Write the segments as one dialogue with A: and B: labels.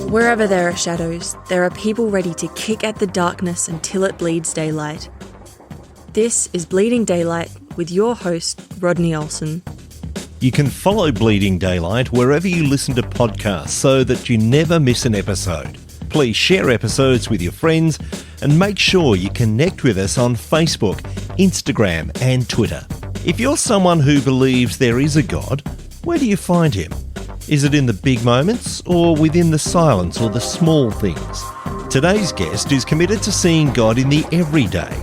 A: Wherever there are shadows, there are people ready to kick at the darkness until it bleeds daylight. This is Bleeding Daylight with your host, Rodney Olson.
B: You can follow Bleeding Daylight wherever you listen to podcasts so that you never miss an episode. Please share episodes with your friends and make sure you connect with us on Facebook, Instagram and Twitter. If you're someone who believes there is a God, where do you find him? Is it in the big moments or within the silence or the small things? Today's guest is committed to seeing God in the everyday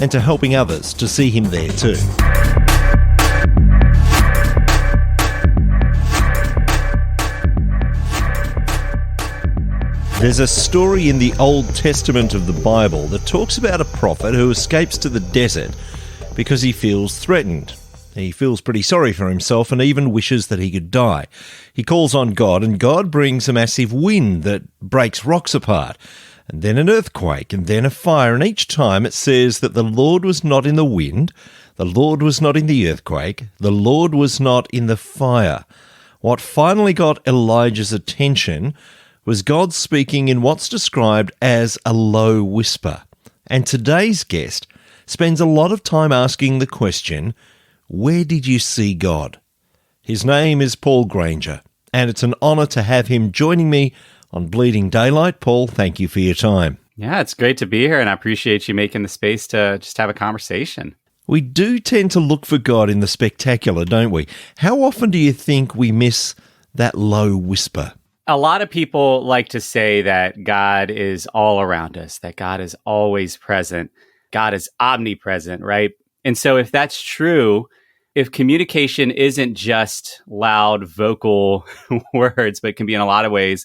B: and to helping others to see him there too. There's a story in the Old Testament of the Bible that talks about a prophet who escapes to the desert because he feels threatened. He feels pretty sorry for himself and even wishes that he could die. He calls on God, and God brings a massive wind that breaks rocks apart, and then an earthquake, and then a fire, and each time it says that the Lord was not in the wind, the Lord was not in the earthquake, the Lord was not in the fire. What finally got Elijah's attention was God speaking in what's described as a low whisper. And today's guest spends a lot of time asking the question, where did you see God? His name is Paul Granger, and it's an honour to have him joining me on Bleeding Daylight. Paul, thank you for your time.
C: Yeah, it's great to be here, and I appreciate you making the space to just have a conversation.
B: We do tend to look for God in the spectacular, don't we? How often do you think we miss that low whisper?
C: A lot of people like to say that God is all around us, that God is always present, God is omnipresent, right? And so if that's true, if communication isn't just loud vocal words, but can be in a lot of ways,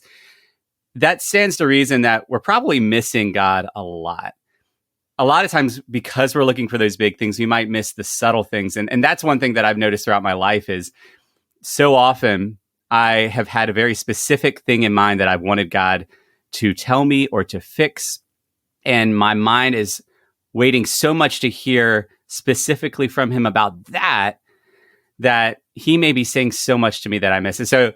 C: that stands to reason that we're probably missing God a lot. A lot of times, because we're looking for those big things, we might miss the subtle things. And that's one thing that I've noticed throughout my life is so often I have had a very specific thing in mind that I've wanted God to tell me or to fix. And my mind is waiting so much to hear specifically from him about that he may be saying so much to me that I miss. And so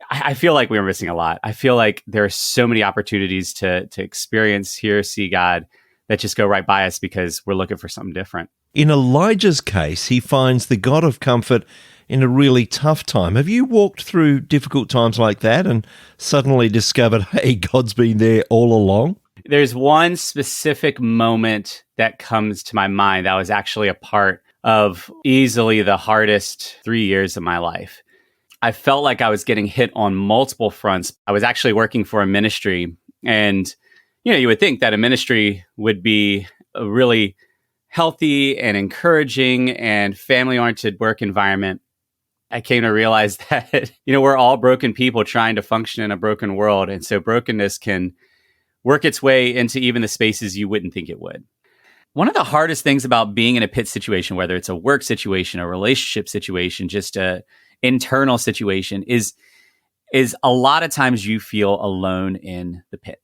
C: I feel like we were missing a lot. I feel like there are so many opportunities to experience, hear, see God that just go right by us because we're looking for something different.
B: In Elijah's case, he finds the God of comfort in a really tough time. Have you walked through difficult times like that and suddenly discovered, hey, God's been there all along?
C: There's one specific moment that comes to my mind that was actually a part of easily the hardest 3 years of my life. I felt like I was getting hit on multiple fronts. I was actually working for a ministry, and you would think that a ministry would be a really healthy and encouraging and family-oriented work environment. I came to realize that, we're all broken people trying to function in a broken world. And so brokenness can work its way into even the spaces you wouldn't think it would. One of the hardest things about being in a pit situation, whether it's a work situation, a relationship situation, just a internal situation, is a lot of times you feel alone in the pit.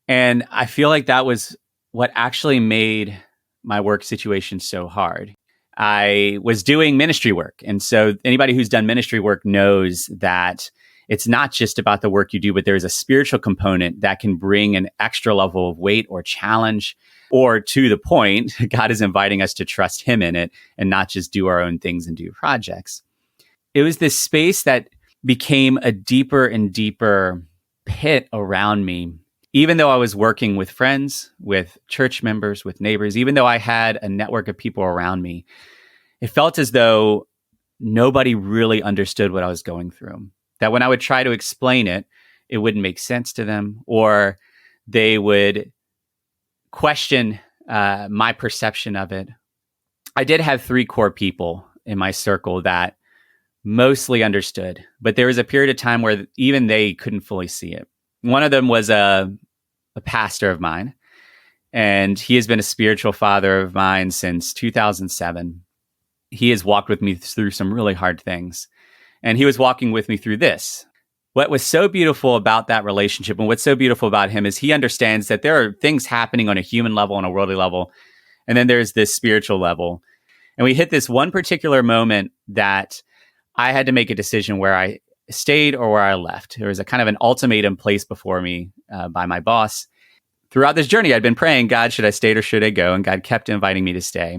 C: And I feel like that was what actually made my work situation so hard. I was doing ministry work. And so anybody who's done ministry work knows that it's not just about the work you do, but there's a spiritual component that can bring an extra level of weight or challenge, or to the point, God is inviting us to trust him in it and not just do our own things and do projects. It was this space that became a deeper and deeper pit around me. Even though I was working with friends, with church members, with neighbors, even though I had a network of people around me, it felt as though nobody really understood what I was going through. That when I would try to explain it, it wouldn't make sense to them, or they would question my perception of it. I did have 3 core people in my circle that mostly understood, but there was a period of time where even they couldn't fully see it. One of them was a pastor of mine, and he has been a spiritual father of mine since 2007. He has walked with me through some really hard things, and he was walking with me through this. What was so beautiful about that relationship and what's so beautiful about him is he understands that there are things happening on a human level, on a worldly level, and then there's this spiritual level. And we hit this one particular moment that I had to make a decision where stayed or where I left. There was a kind of an ultimatum placed before me by my boss. Throughout this journey, I'd been praying, God, should I stay or should I go? And God kept inviting me to stay.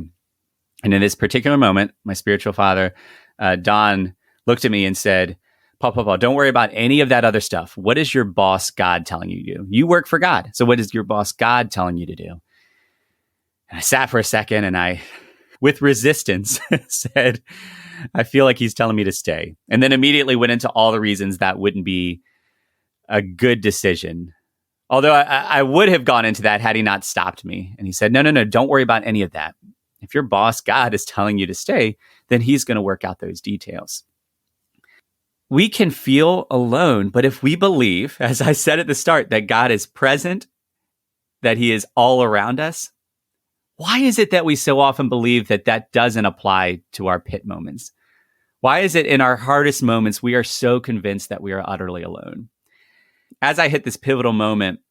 C: And in this particular moment, my spiritual father, Don, looked at me and said, Paul, don't worry about any of that other stuff. What is your boss God telling you to do? You work for God. So what is your boss God telling you to do? And I sat for a second and I, with resistance, said, I feel like he's telling me to stay. And then immediately went into all the reasons that wouldn't be a good decision. Although I would have gone into that had he not stopped me. And he said, no, don't worry about any of that. If your boss God is telling you to stay, then he's going to work out those details. We can feel alone, but if we believe, as I said at the start, that God is present, that he is all around us, why is it that we so often believe that that doesn't apply to our pit moments? Why is it in our hardest moments we are so convinced that we are utterly alone? As I hit this pivotal moment,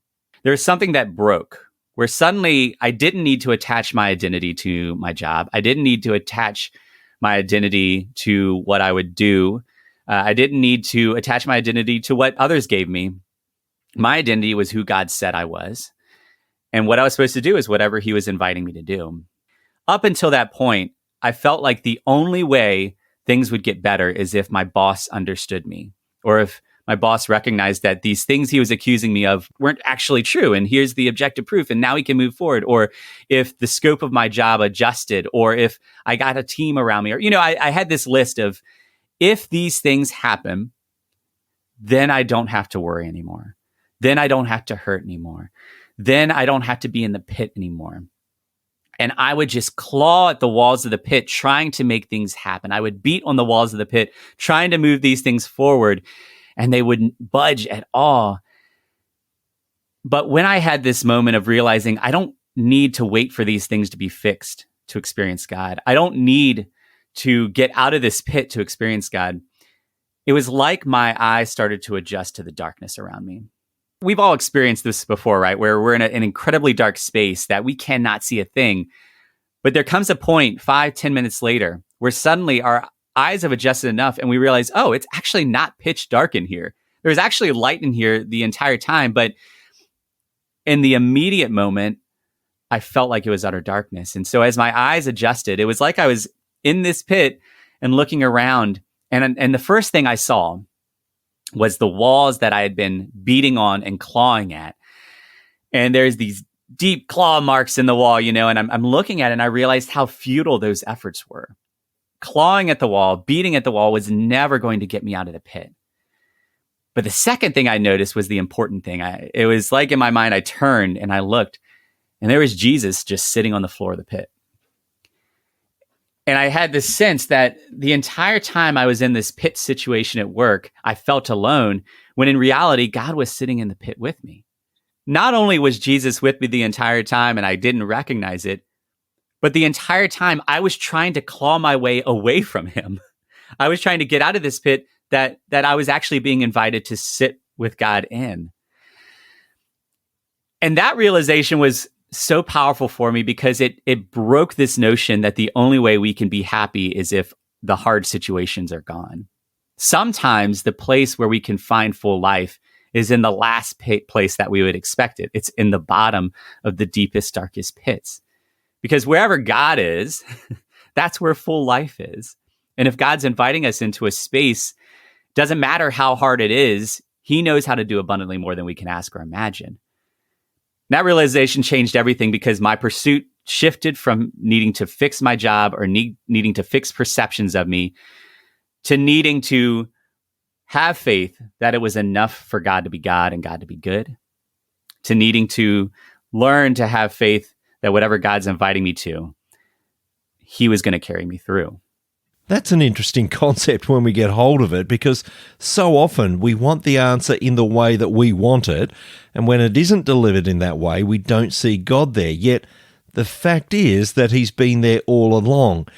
C: there's something that broke, where suddenly I didn't need to attach my identity to my job. I didn't need to attach my identity to what I would do. I didn't need to attach my identity to what others gave me. My identity was who God said I was. And what I was supposed to do is whatever he was inviting me to do. Up until that point, I felt like the only way things would get better is if my boss understood me, or if my boss recognized that these things he was accusing me of weren't actually true. And here's the objective proof. And now he can move forward. Or if the scope of my job adjusted, or if I got a team around me, or, I had this list of, if these things happen, then I don't have to worry anymore. Then I don't have to hurt anymore. Then I don't have to be in the pit anymore. And I would just claw at the walls of the pit, trying to make things happen. I would beat on the walls of the pit, trying to move these things forward, and they wouldn't budge at all. But when I had this moment of realizing I don't need to wait for these things to be fixed to experience God, I don't need to get out of this pit to experience God, it was like my eyes started to adjust to the darkness around me. We've all experienced this before, right? Where we're in an incredibly dark space that we cannot see a thing. But there comes a point 5-10 minutes later where suddenly our eyes have adjusted enough and we realize, oh, it's actually not pitch dark in here. There's actually light in here the entire time. But in the immediate moment, I felt like it was utter darkness. And so as my eyes adjusted, it was like I was in this pit and looking around. And the first thing I saw was the walls that I had been beating on and clawing at. And there's these deep claw marks in the wall, and I'm looking at it and I realized how futile those efforts were. Clawing at the wall, beating at the wall was never going to get me out of the pit. But the second thing I noticed was the important thing. It was like in my mind, I turned and I looked, and there was Jesus just sitting on the floor of the pit. And I had this sense that the entire time I was in this pit situation at work, I felt alone, when in reality, God was sitting in the pit with me. Not only was Jesus with me the entire time and I didn't recognize it, but the entire time I was trying to claw my way away from him. I was trying to get out of this pit that I was actually being invited to sit with God in. And that realization was so powerful for me because it broke this notion that the only way we can be happy is if the hard situations are gone. Sometimes the place where we can find full life is in the last place that we would expect it. It's in the bottom of the deepest, darkest pits. Because wherever God is, that's where full life is. And if God's inviting us into a space, doesn't matter how hard it is, he knows how to do abundantly more than we can ask or imagine. That realization changed everything because my pursuit shifted from needing to fix my job or needing to fix perceptions of me to needing to have faith that it was enough for God to be God and God to be good, to needing to learn to have faith that whatever God's inviting me to, he was going to carry me through.
B: That's an interesting concept when we get hold of it, because so often we want the answer in the way that we want it, and when it isn't delivered in that way, we don't see God there. Yet the fact is that he's been there all along.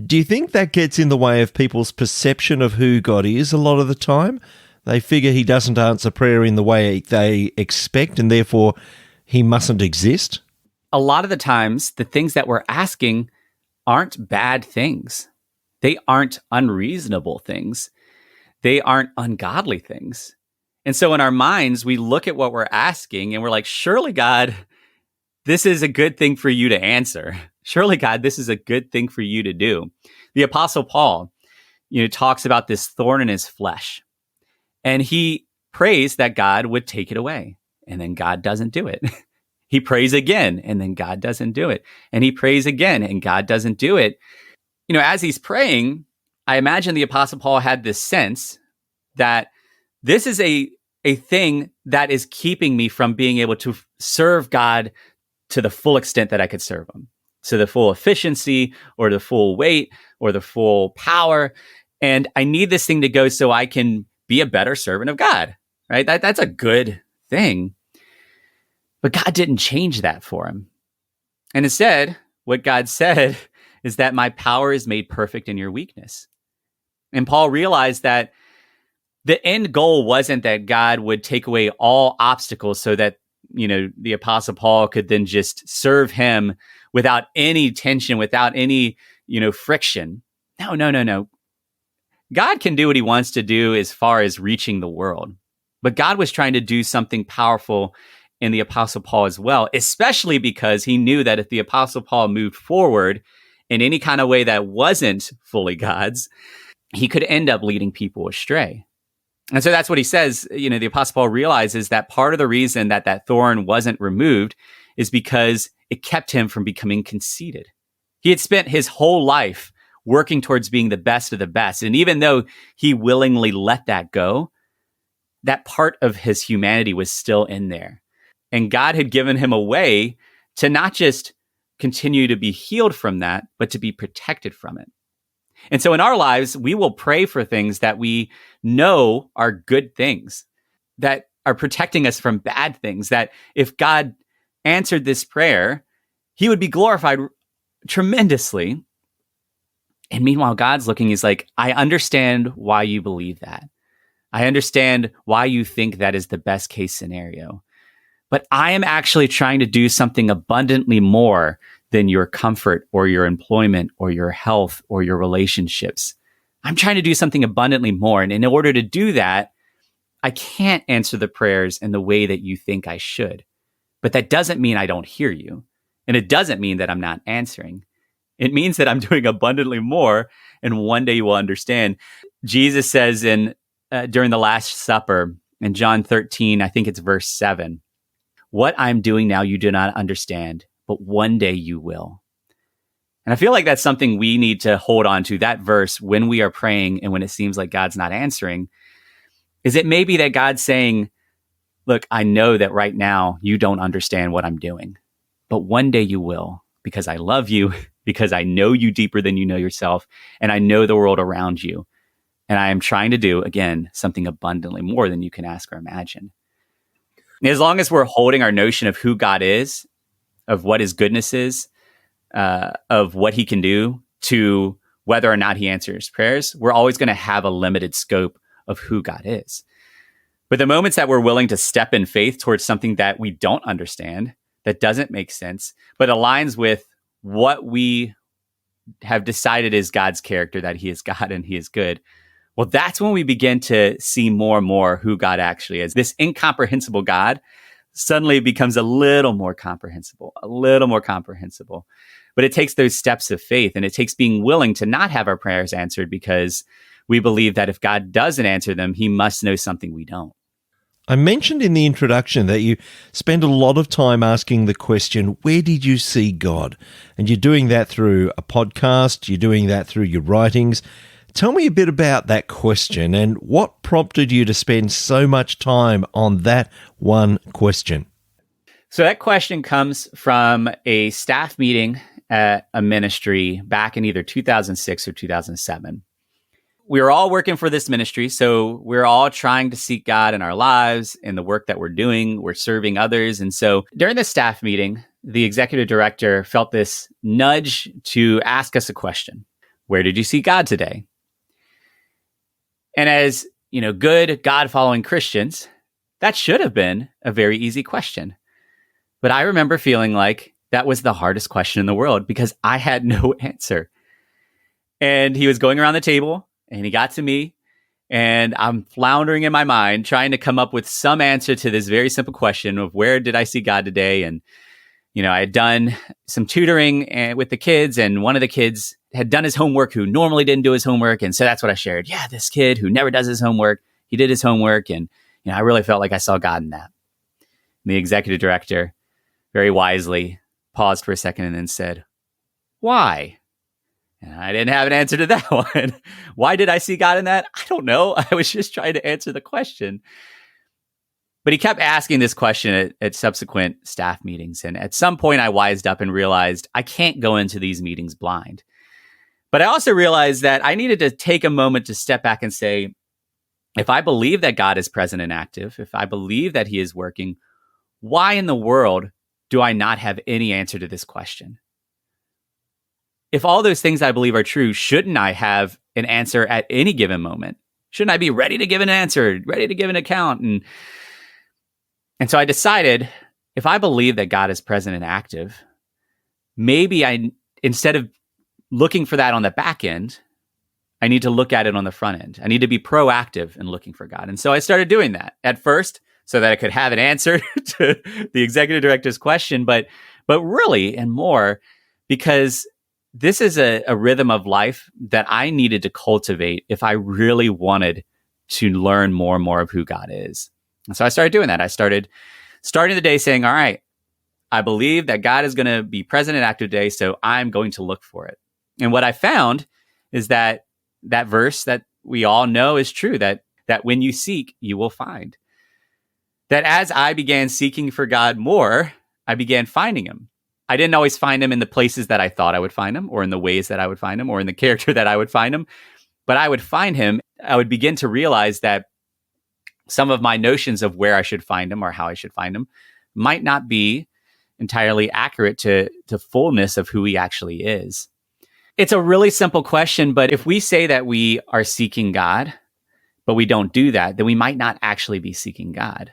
B: Do you think that gets in the way of people's perception of who God is a lot of the time? They figure he doesn't answer prayer in the way they expect, and therefore he mustn't exist?
C: A lot of the times, the things that we're asking aren't bad things. They aren't unreasonable things. they aren't ungodly things. And so in our minds, we look at what we're asking and we're like, surely, God, this is a good thing for you to answer. Surely, God, this is a good thing for you to do. The Apostle Paul, talks about this thorn in his flesh. And he prays that God would take it away. And then God doesn't do it. He prays again, and then God doesn't do it. And he prays again, and God doesn't do it. As he's praying, I imagine the Apostle Paul had this sense that this is a thing that is keeping me from being able to serve God to the full extent that I could serve him. So the full efficiency or the full weight or the full power. And I need this thing to go so I can be a better servant of God, right? That's a good thing. But God didn't change that for him. And instead, what God said is that my power is made perfect in your weakness. And Paul realized that the end goal wasn't that God would take away all obstacles so that, the Apostle Paul could then just serve him without any tension, without any, friction. No. God can do what he wants to do as far as reaching the world. But God was trying to do something powerful in the Apostle Paul as well, especially because he knew that if the Apostle Paul moved forward in any kind of way that wasn't fully God's, he could end up leading people astray. And so that's what he says. The Apostle Paul realizes that part of the reason that thorn wasn't removed is because it kept him from becoming conceited. He had spent his whole life working towards being the best of the best. And even though he willingly let that go, that part of his humanity was still in there. And God had given him a way to not just continue to be healed from that, but to be protected from it. And so in our lives, we will pray for things that we know are good things, that are protecting us from bad things, that if God answered this prayer, he would be glorified tremendously. And meanwhile, God's looking, he's like, I understand why you believe that. I understand why you think that is the best case scenario. But I am actually trying to do something abundantly more than your comfort or your employment or your health or your relationships. I'm trying to do something abundantly more. And in order to do that, I can't answer the prayers in the way that you think I should. But that doesn't mean I don't hear you. And it doesn't mean that I'm not answering. It means that I'm doing abundantly more. And one day you will understand. Jesus says during the Last Supper in John 13, I think it's verse 7, what I'm doing now you do not understand, but one day you will. And I feel like that's something we need to hold on to, that verse, when we are praying and when it seems like God's not answering. Is it maybe that God's saying, look, I know that right now you don't understand what I'm doing, but one day you will, because I love you, because I know you deeper than you know yourself, and I know the world around you. And I am trying to do, again, something abundantly more than you can ask or imagine. As long as we're holding our notion of who God is, of what his goodness is, of what he can do, to whether or not he answers prayers, we're always going to have a limited scope of who God is. But the moments that we're willing to step in faith towards something that we don't understand, that doesn't make sense, but aligns with what we have decided is God's character, that he is God and he is good, well, that's when we begin to see more and more who God actually is. This incomprehensible God suddenly becomes a little more comprehensible. But it takes those steps of faith, and it takes being willing to not have our prayers answered because we believe that if God doesn't answer them, he must know something we don't.
B: I mentioned in the introduction that you spend a lot of time asking the question, where did you see God? And you're doing that through a podcast, you're doing that through your writings. Tell me a bit about that question and what prompted you to spend so much time on that one question.
C: So that question comes from a staff meeting at a ministry back in either 2006 or 2007. We were all working for this ministry, so we're all trying to seek God in our lives, in the work that we're doing. We're serving others. And so during the staff meeting, the executive director felt this nudge to ask us a question. Where did you see God today? And as, good God-following Christians, that should have been a very easy question. But I remember feeling like that was the hardest question in the world because I had no answer. And he was going around the table and he got to me And I'm floundering in my mind, trying to come up with some answer to this very simple question of where did I see God today? And, I had done some tutoring with the kids, and one of the kids had done his homework who normally didn't do his homework. And so that's what I shared. Yeah, this kid who never does his homework, he did his homework. And, I really felt like I saw God in that. And the executive director very wisely paused for a second and then said, "Why?" And I didn't have an answer to that one. Why did I see God in that? I don't know. I was just trying to answer the question. But he kept asking this question at subsequent staff meetings. And at some point, I wised up and realized I can't go into these meetings blind. But I also realized that I needed to take a moment to step back and say, if I believe that God is present and active, if I believe that he is working, why in the world do I not have any answer to this question? If all those things I believe are true, shouldn't I have an answer at any given moment? Shouldn't I be ready to give an answer, ready to give an account? And so I decided, if I believe that God is present and active, maybe instead of looking for that on the back end, I need to look at it on the front end. I need to be proactive in looking for God. And so I started doing that at first so that I could have an answer to the executive director's question, but really and more because this is a rhythm of life that I needed to cultivate if I really wanted to learn more and more of who God is. And so I started doing that. I started starting the day saying, all right, I believe that God is going to be present and active today, so I'm going to look for it. And what I found is that verse that we all know is true, that when you seek, you will find. That as I began seeking for God more, I began finding him. I didn't always find him in the places that I thought I would find him, or in the ways that I would find him, or in the character that I would find him. But I would find him. I would begin to realize that some of my notions of where I should find him or how I should find him might not be entirely accurate to fullness of who he actually is. It's a really simple question, but if we say that we are seeking God, but we don't do that, then we might not actually be seeking God.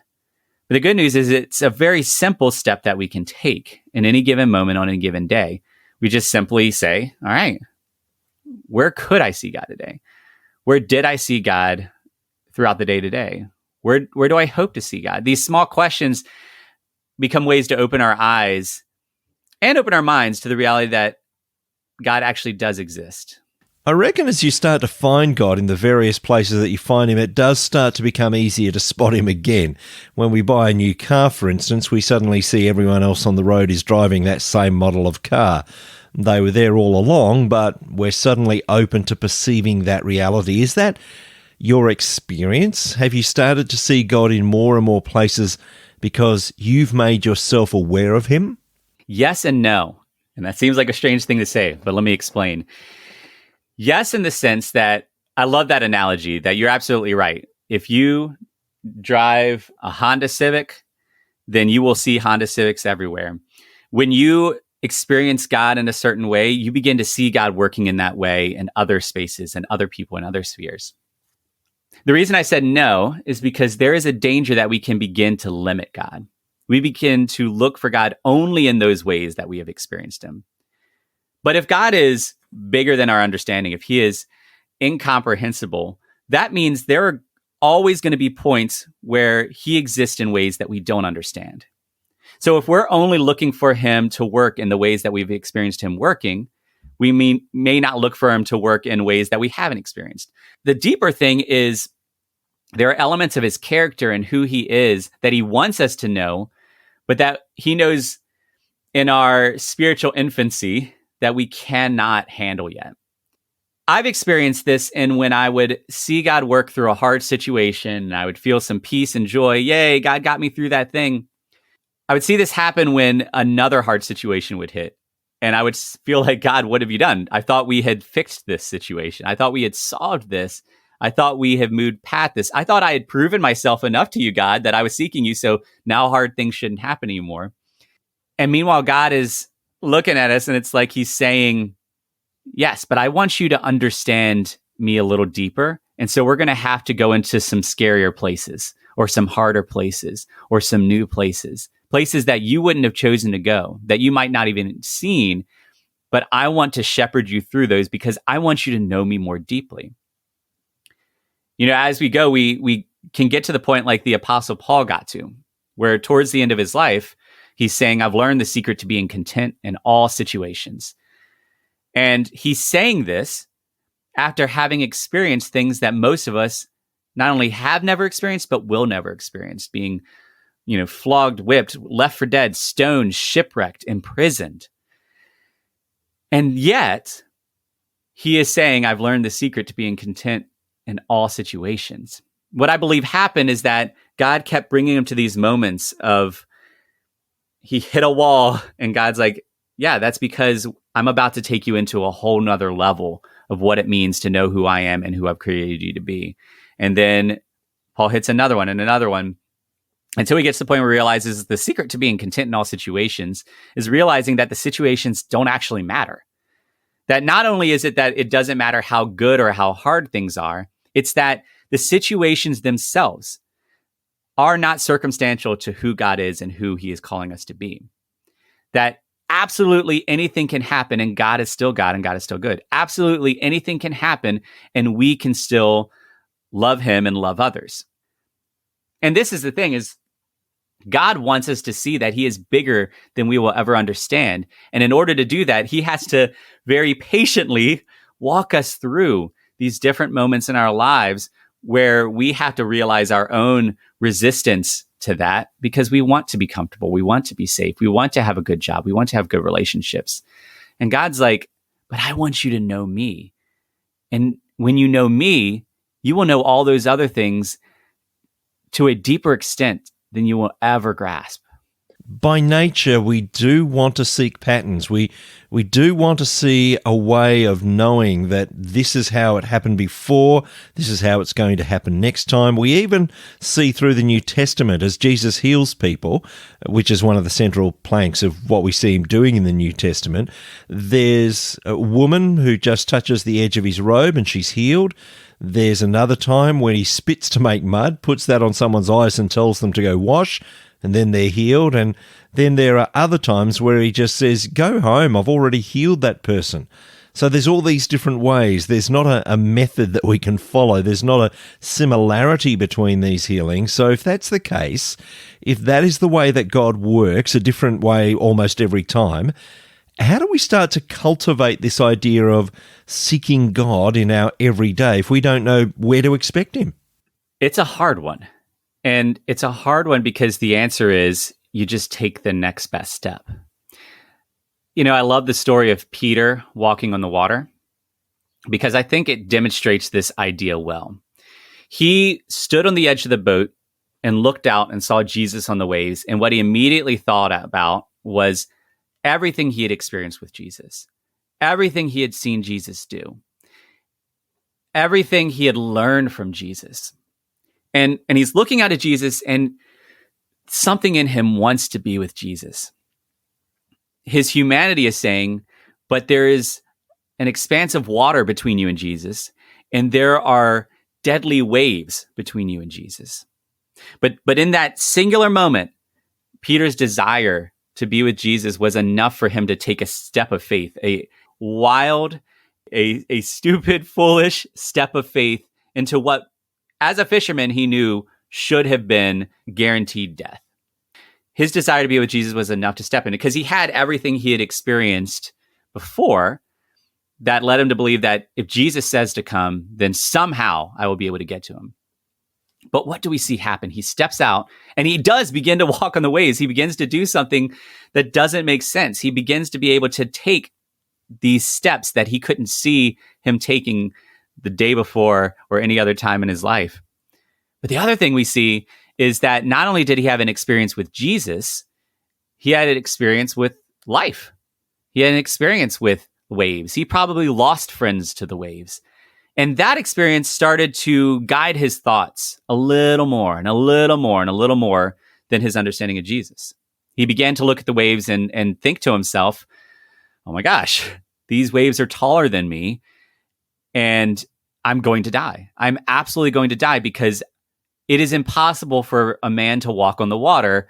C: But the good news is it's a very simple step that we can take in any given moment on any given day. We just simply say, all right, where could I see God today? Where did I see God throughout the day today? Where do I hope to see God? These small questions become ways to open our eyes and open our minds to the reality that God actually does exist.
B: I reckon as you start to find God in the various places that you find him, it does start to become easier to spot him again. When we buy a new car, for instance, we suddenly see everyone else on the road is driving that same model of car. They were there all along, but we're suddenly open to perceiving that reality. Is that your experience? Have you started to see God in more and more places because you've made yourself aware of him?
C: Yes and no. And that seems like a strange thing to say, but let me explain. Yes, in the sense that I love that analogy, that you're absolutely right. If you drive a Honda Civic, then you will see Honda Civics everywhere. When you experience God in a certain way, you begin to see God working in that way in other spaces and other people in other spheres. The reason I said no is because there is a danger that we can begin to limit God. We begin to look for God only in those ways that we have experienced him. But if God is bigger than our understanding, if he is incomprehensible, that means there are always going to be points where he exists in ways that we don't understand. So if we're only looking for him to work in the ways that we've experienced him working, we may not look for him to work in ways that we haven't experienced. The deeper thing is there are elements of his character and who he is that he wants us to know, but that he knows in our spiritual infancy that we cannot handle yet. I've experienced this in when I would see God work through a hard situation and I would feel some peace and joy. Yay, God got me through that thing. I would see this happen when another hard situation would hit. And I would feel like, God, what have you done? I thought we had fixed this situation. I thought we had solved this. I thought we had moved past this. I thought I had proven myself enough to you, God, that I was seeking you. So now hard things shouldn't happen anymore. And meanwhile, God is looking at us and it's like he's saying, yes, but I want you to understand me a little deeper. And so we're going to have to go into some scarier places or some harder places or some new places that you wouldn't have chosen to go, that you might not even seen. But I want to shepherd you through those because I want you to know me more deeply. As we go, we can get to the point like the Apostle Paul got to, where towards the end of his life, he's saying, I've learned the secret to being content in all situations. And he's saying this after having experienced things that most of us not only have never experienced, but will never experience, being, flogged, whipped, left for dead, stoned, shipwrecked, imprisoned. And yet, he is saying, I've learned the secret to being content in all situations. What I believe happened is that God kept bringing him to these moments of he hit a wall and God's like, yeah, that's because I'm about to take you into a whole nother level of what it means to know who I am and who I've created you to be. And then Paul hits another one and another one until he gets to the point where he realizes the secret to being content in all situations is realizing that the situations don't actually matter. That not only is it that it doesn't matter how good or how hard things are, it's that the situations themselves are not circumstantial to who God is and who he is calling us to be. That absolutely anything can happen and God is still God and God is still good. Absolutely anything can happen and we can still love him and love others. And this is the thing is God wants us to see that he is bigger than we will ever understand. And in order to do that, he has to very patiently walk us through these different moments in our lives where we have to realize our own resistance to that because we want to be comfortable. We want to be safe. We want to have a good job. We want to have good relationships. And God's like, but I want you to know me. And when you know me, you will know all those other things to a deeper extent than you will ever grasp.
B: By nature, we do want to seek patterns. We do want to see a way of knowing that this is how it happened before, this is how it's going to happen next time. We even see through the New Testament as Jesus heals people, which is one of the central planks of what we see him doing in the New Testament. There's a woman who just touches the edge of his robe and she's healed. There's another time when he spits to make mud, puts that on someone's eyes and tells them to go wash, and then they're healed. And then there are other times where he just says, go home, I've already healed that person. So there's all these different ways. There's not a method that we can follow. There's not a similarity between these healings. So if that's the case, if that is the way that God works, a different way almost every time, how do we start to cultivate this idea of seeking God in our everyday if we don't know where to expect him?
C: It's a hard one. And it's a hard one because the answer is you just take the next best step. I love the story of Peter walking on the water because I think it demonstrates this idea well. He stood on the edge of the boat and looked out and saw Jesus on the waves. And what he immediately thought about was everything he had experienced with Jesus, everything he had seen Jesus do, everything he had learned from Jesus. And he's looking out at Jesus and something in him wants to be with Jesus. His humanity is saying, but there is an expanse of water between you and Jesus, and there are deadly waves between you and Jesus. But in that singular moment, Peter's desire to be with Jesus was enough for him to take a step of faith, a wild, a stupid, foolish step of faith into what, as a fisherman, he knew should have been guaranteed death. His desire to be with Jesus was enough to step in because he had everything he had experienced before that led him to believe that if Jesus says to come, then somehow I will be able to get to him. But what do we see happen? He steps out and he does begin to walk on the waves. He begins to do something that doesn't make sense. He begins to be able to take these steps that he couldn't see him taking the day before or any other time in his life. But the other thing we see is that not only did he have an experience with Jesus, he had an experience with life. He had an experience with waves. He probably lost friends to the waves. And that experience started to guide his thoughts a little more and a little more and a little more than his understanding of Jesus. He began to look at the waves and think to himself, oh my gosh, these waves are taller than me and I'm going to die. I'm absolutely going to die because it is impossible for a man to walk on the water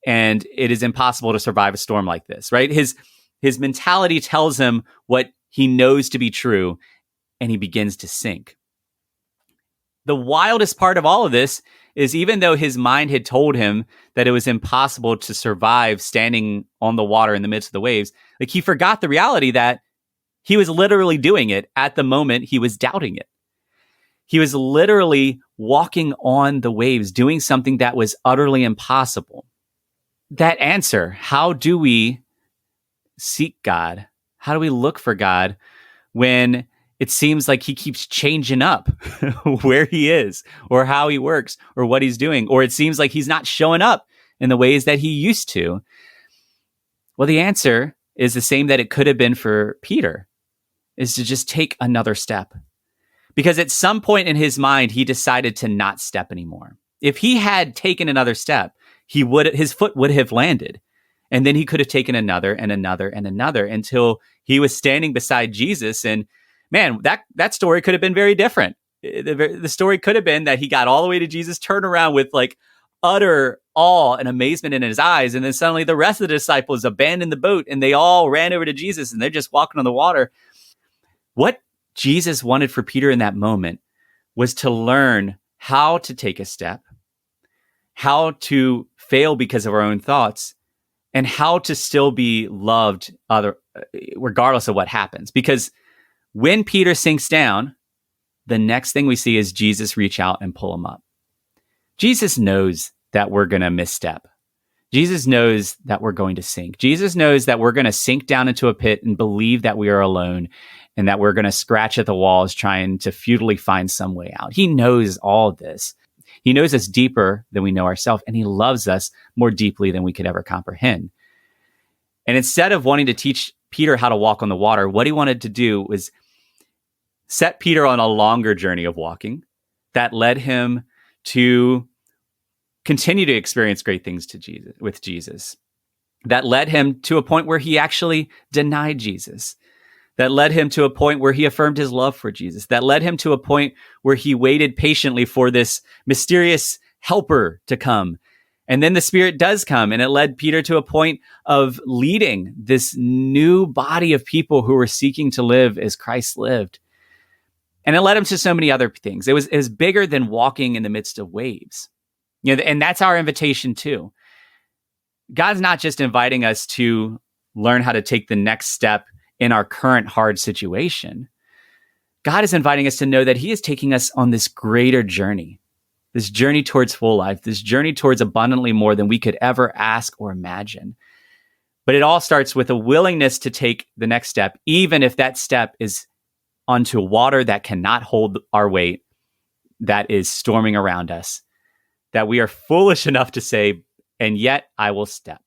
C: and it is impossible to survive a storm like this, right? His mentality tells him what he knows to be true and he begins to sink. The wildest part of all of this is even though his mind had told him that it was impossible to survive standing on the water in the midst of the waves, like he forgot the reality that he was literally doing it at the moment he was doubting it. He was literally walking on the waves, doing something that was utterly impossible. That answer, how do we seek God? How do we look for God when it seems like he keeps changing up where he is or how he works or what he's doing, or it seems like he's not showing up in the ways that he used to? Well, the answer is the same that it could have been for Peter, is to just take another step. Because at some point in his mind, he decided to not step anymore. If he had taken another step, his foot would have landed. And then he could have taken another and another and another until he was standing beside Jesus. And man, that story could have been very different. The story could have been that he got all the way to Jesus, turned around with like utter awe and amazement in his eyes. And then suddenly the rest of the disciples abandoned the boat and they all ran over to Jesus and they're just walking on the water. What Jesus wanted for Peter in that moment was to learn how to take a step, how to fail because of our own thoughts, and how to still be loved regardless of what happens. Because when Peter sinks down, the next thing we see is Jesus reach out and pull him up. Jesus knows that we're going to misstep. Jesus knows that we're going to sink. Jesus knows that we're going to sink down into a pit and believe that we are alone and that we're going to scratch at the walls trying to futilely find some way out. He knows all of this. He knows us deeper than we know ourselves, and he loves us more deeply than we could ever comprehend. And instead of wanting to teach Peter how to walk on the water, what he wanted to do was set Peter on a longer journey of walking that led him to continue to experience great things with Jesus, that led him to a point where he actually denied Jesus, that led him to a point where he affirmed his love for Jesus, that led him to a point where he waited patiently for this mysterious helper to come. And then the Spirit does come, and it led Peter to a point of leading this new body of people who were seeking to live as Christ lived. And it led him to so many other things. It was bigger than walking in the midst of waves. And that's our invitation too. God's not just inviting us to learn how to take the next step in our current hard situation. God is inviting us to know that he is taking us on this greater journey, this journey towards full life, this journey towards abundantly more than we could ever ask or imagine. But it all starts with a willingness to take the next step, even if that step is onto water that cannot hold our weight, that is storming around us, that we are foolish enough to say, and yet I will step.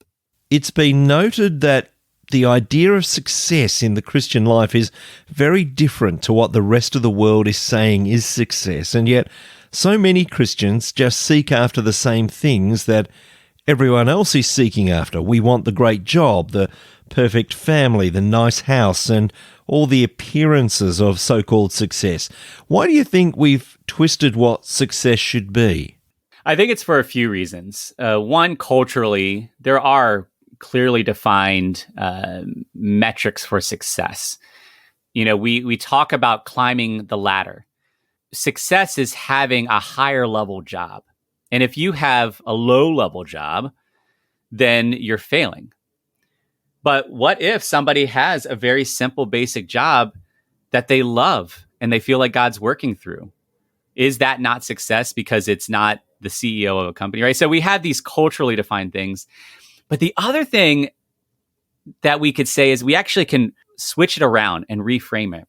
B: It's been noted that the idea of success in the Christian life is very different to what the rest of the world is saying is success, and yet so many Christians just seek after the same things that everyone else is seeking after. We want the great job, the perfect family, the nice house, and all the appearances of so-called success. Why do you think we've twisted what success should be?
C: I think it's for a few reasons. One, culturally, there are clearly defined metrics for success. We talk about climbing the ladder. Success is having a higher level job. And if you have a low level job, then you're failing. But what if somebody has a very simple, basic job that they love and they feel like God's working through? Is that not success because it's not the CEO of a company, right? So we have these culturally defined things. But the other thing that we could say is we actually can switch it around and reframe it,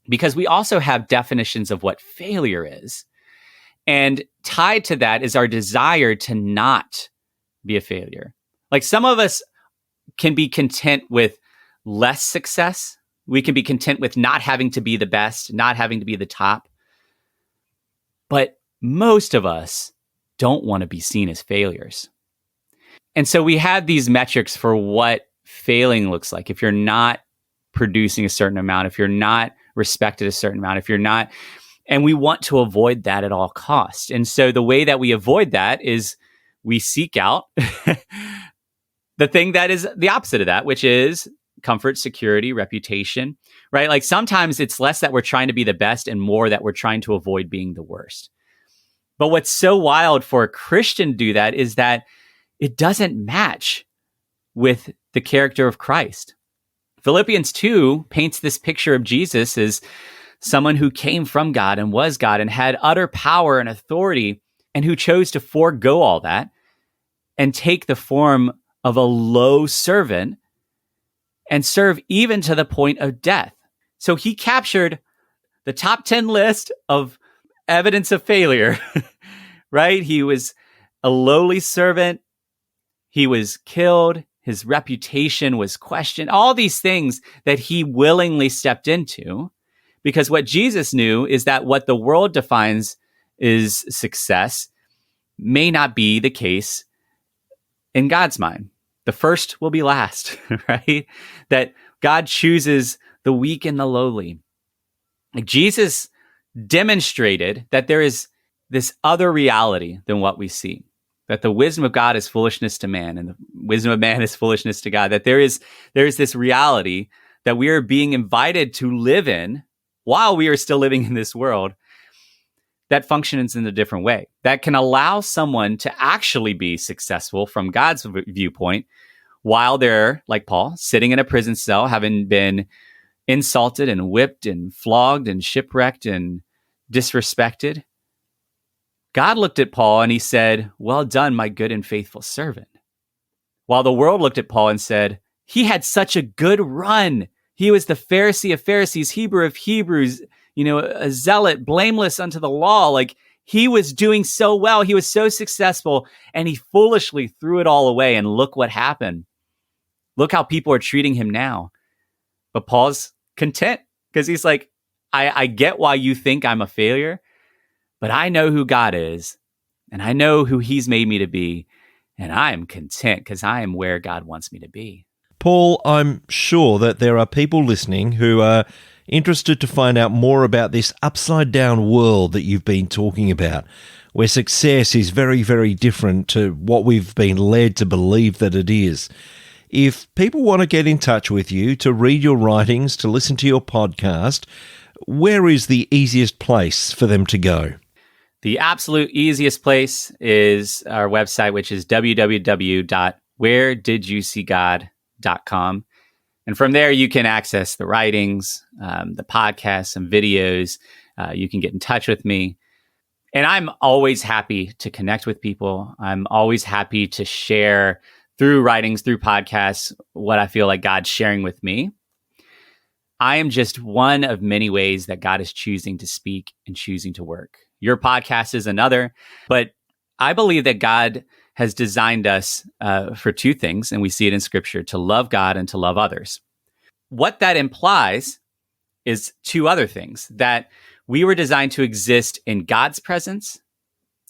C: because we also have definitions of what failure is. And tied to that is our desire to not be a failure. Like some of us can be content with less success. We can be content with not having to be the best, not having to be the top. But most of us don't want to be seen as failures. And so we have these metrics for what failing looks like. If you're not producing a certain amount, if you're not respected a certain amount, if you're not, and we want to avoid that at all costs. And so the way that we avoid that is we seek out the thing that is the opposite of that, which is comfort, security, reputation, right? Like sometimes it's less that we're trying to be the best and more that we're trying to avoid being the worst. But what's so wild for a Christian to do that is that it doesn't match with the character of Christ. Philippians 2 paints this picture of Jesus as someone who came from God and was God and had utter power and authority, and who chose to forego all that and take the form of a low servant and serve even to the point of death. So he captured the top 10 list of evidence of failure, right? He was a lowly servant. He was killed. His reputation was questioned. All these things that he willingly stepped into, because what Jesus knew is that what the world defines is success may not be the case in God's mind. The first will be last, right? That God chooses the weak and the lowly. Like Jesus demonstrated that there is this other reality than what we see, that the wisdom of God is foolishness to man and the wisdom of man is foolishness to God, that there is this reality that we are being invited to live in while we are still living in this world that functions in a different way, that can allow someone to actually be successful from God's viewpoint while they're, like Paul, sitting in a prison cell, having been insulted and whipped and flogged and shipwrecked and disrespected. God looked at Paul and he said, "Well done, my good and faithful servant." While the world looked at Paul and said, "He had such a good run. He was the Pharisee of Pharisees, Hebrew of Hebrews, a zealot, blameless unto the law. Like he was doing so well. He was so successful, and he foolishly threw it all away. And look what happened. Look how people are treating him now." But Paul's content because he's like, I get why you think I'm a failure, but I know who God is, and I know who he's made me to be, and I am content because I am where God wants me to be.
B: Paul, I'm sure that there are people listening who are interested to find out more about this upside-down world that you've been talking about, where success is very, very different to what we've been led to believe that it is. If people want to get in touch with you, to read your writings, to listen to your podcast, where is the easiest place for them to go?
C: The absolute easiest place is our website, which is www.wheredidyousee.god.com. And from there, you can access the writings, the podcasts, some videos. You can get in touch with me. And I'm always happy to connect with people. I'm always happy to share through writings, through podcasts, what I feel like God's sharing with me. I am just one of many ways that God is choosing to speak and choosing to work. Your podcast is another, but I believe that God has designed us for two things, and we see it in Scripture, to love God and to love others. What that implies is two other things, that we were designed to exist in God's presence,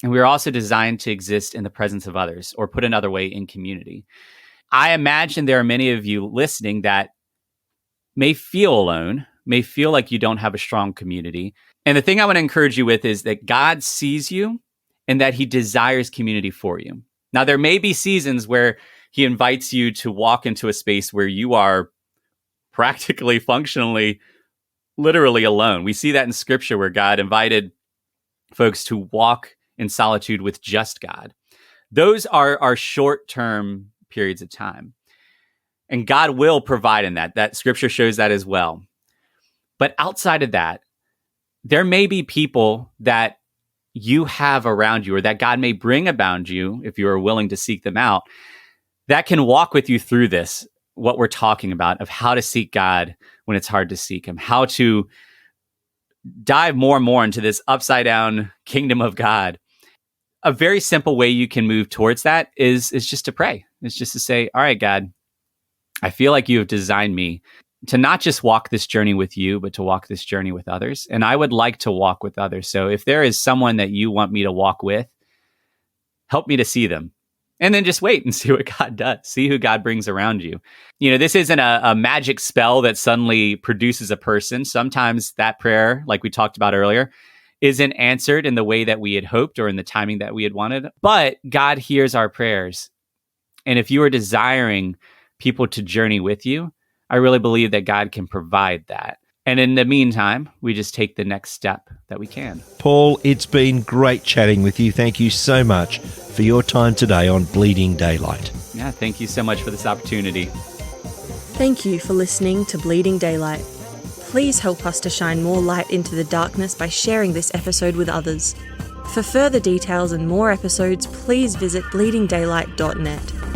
C: and we were also designed to exist in the presence of others, or put another way, in community. I imagine there are many of you listening that may feel alone, may feel like you don't have a strong community. And the thing I want to encourage you with is that God sees you and that he desires community for you. Now, there may be seasons where he invites you to walk into a space where you are practically, functionally, literally alone. We see that in Scripture where God invited folks to walk in solitude with just God. Those are our short-term periods of time. And God will provide in that. That Scripture shows that as well. But outside of that, there may be people that you have around you, or that God may bring around you, if you are willing to seek them out, that can walk with you through this, what we're talking about, of how to seek God when it's hard to seek him, how to dive more and more into this upside down kingdom of God. A very simple way you can move towards that is just to pray. It's just to say, all right, God, I feel like you have designed me to not just walk this journey with you, but to walk this journey with others. And I would like to walk with others. So if there is someone that you want me to walk with, help me to see them. And then just wait and see what God does. See who God brings around you. This isn't a magic spell that suddenly produces a person. Sometimes that prayer, like we talked about earlier, isn't answered in the way that we had hoped or in the timing that we had wanted. But God hears our prayers. And if you are desiring people to journey with you, I really believe that God can provide that. And in the meantime, we just take the next step that we can.
B: Paul, it's been great chatting with you. Thank you so much for your time today on Bleeding Daylight.
C: Yeah, thank you so much for this opportunity.
A: Thank you for listening to Bleeding Daylight. Please help us to shine more light into the darkness by sharing this episode with others. For further details and more episodes, please visit bleedingdaylight.net.